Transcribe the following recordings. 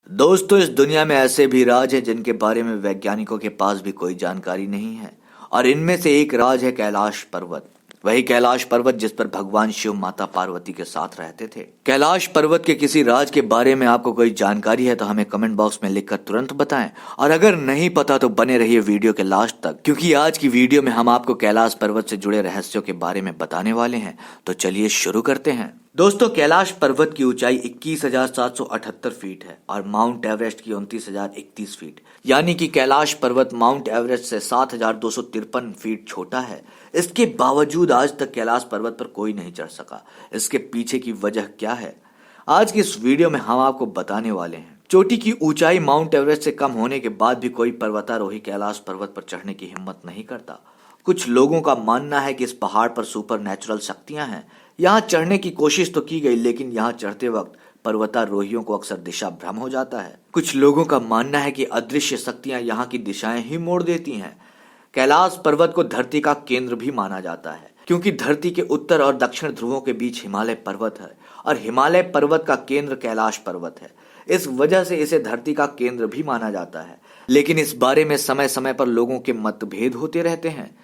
दोस्तों, इस दुनिया में ऐसे भी राज हैं जिनके बारे में वैज्ञानिकों के पास भी कोई जानकारी नहीं है। और इनमें से एक राज है कैलाश पर्वत। वही कैलाश पर्वत जिस पर भगवान शिव माता पार्वती के साथ रहते थे। कैलाश पर्वत के किसी राज के बारे में आपको कोई जानकारी है तो हमें कमेंट बॉक्स में लिखकर तुरंत बताएं। और अगर नहीं पता तो बने रहिए वीडियो के लास्ट तक, क्योंकि आज की वीडियो में हम आपको कैलाश पर्वत से जुड़े रहस्यों के बारे में बताने वाले हैं। तो चलिए शुरू करते हैं। दोस्तों, कैलाश पर्वत की ऊंचाई 21,778 फीट है और माउंट एवरेस्ट की 29,031 फीट, यानी कि कैलाश पर्वत माउंट एवरेस्ट से 7,253 फीट छोटा है। इसके बावजूद आज तक कैलाश पर्वत पर कोई नहीं चढ़ सका। इसके पीछे की वजह क्या है, आज की इस वीडियो में हम आपको बताने वाले हैं। चोटी की ऊंचाई माउंट एवरेस्ट से कम होने के बाद भी कोई पर्वतारोही कैलाश पर्वत पर चढ़ने की हिम्मत नहीं करता। कुछ लोगों का मानना है कि इस पहाड़ पर सुपर नेचुरल शक्तियां हैं। यहाँ चढ़ने की कोशिश तो की गई, लेकिन यहाँ चढ़ते वक्त पर्वतारोहियों को अक्सर दिशा भ्रम हो जाता है। कुछ लोगों का मानना है कि अदृश्य शक्तियां यहाँ की दिशाएं ही मोड़ देती हैं। कैलाश पर्वत को धरती का केंद्र भी माना जाता है, क्योंकि धरती के उत्तर और दक्षिण ध्रुवों के बीच हिमालय पर्वत है और हिमालय पर्वत का केंद्र कैलाश पर्वत है। इस वजह से इसे धरती का केंद्र भी माना जाता है। लेकिन इस बारे में समय समय पर लोगों के मतभेद होते रहते हैं।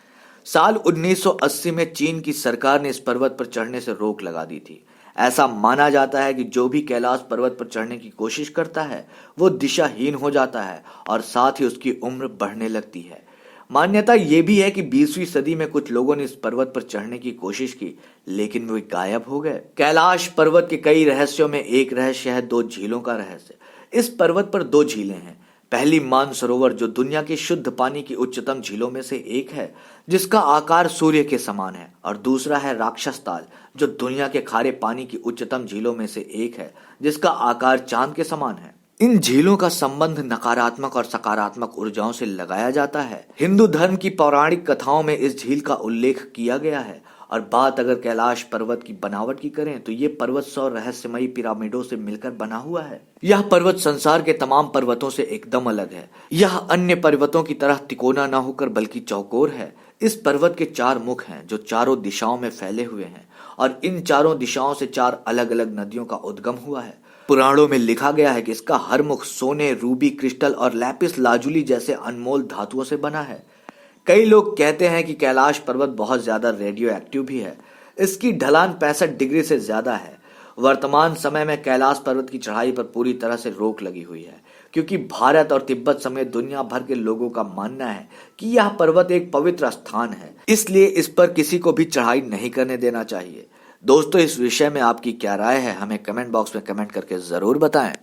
साल 1980 में चीन की सरकार ने इस पर्वत पर चढ़ने से रोक लगा दी थी। ऐसा माना जाता है कि जो भी कैलाश पर्वत पर चढ़ने की कोशिश करता है वो दिशाहीन हो जाता है और साथ ही उसकी उम्र बढ़ने लगती है। मान्यता ये भी है कि 20वीं सदी में कुछ लोगों ने इस पर्वत पर चढ़ने की कोशिश की, लेकिन वे गायब हो गए। कैलाश पर्वत के कई रहस्यों में एक रहस्य है दो झीलों का रहस्य। इस पर्वत पर दो झीलें हैं। पहली मानसरोवर, जो दुनिया की शुद्ध पानी की उच्चतम झीलों में से एक है, जिसका आकार सूर्य के समान है। और दूसरा है राक्षस ताल, जो दुनिया के खारे पानी की उच्चतम झीलों में से एक है, जिसका आकार चांद के समान है। इन झीलों का संबंध नकारात्मक और सकारात्मक ऊर्जाओं से लगाया जाता है। हिंदू धर्म की पौराणिक कथाओं में इस झील का उल्लेख किया गया है। और बात अगर कैलाश पर्वत की बनावट की करें तो ये पर्वत 100 रहस्यमयी पिरामिडों से मिलकर बना हुआ है। यह पर्वत संसार के तमाम पर्वतों से एकदम अलग है। यह अन्य पर्वतों की तरह तिकोना न होकर बल्कि चौकोर है। इस पर्वत के 4 मुख हैं जो चारों दिशाओं में फैले हुए हैं और इन चारों दिशाओं से 4 अलग अलग नदियों का उद्गम हुआ है। पुराणों में लिखा गया है कि इसका हर मुख सोने, रूबी, क्रिस्टल और लैपिस लाजुली जैसे अनमोल धातुओं से बना है। कई लोग कहते हैं कि कैलाश पर्वत बहुत ज्यादा रेडियो एक्टिव भी है। इसकी ढलान 65 डिग्री से ज्यादा है। वर्तमान समय में कैलाश पर्वत की चढ़ाई पर पूरी तरह से रोक लगी हुई है, क्योंकि भारत और तिब्बत समेत दुनिया भर के लोगों का मानना है कि यह पर्वत एक पवित्र स्थान है, इसलिए इस पर किसी को भी चढ़ाई नहीं करने देना चाहिए। दोस्तों, इस विषय में आपकी क्या राय है, हमें कमेंट बॉक्स में कमेंट करके जरूर बताएं।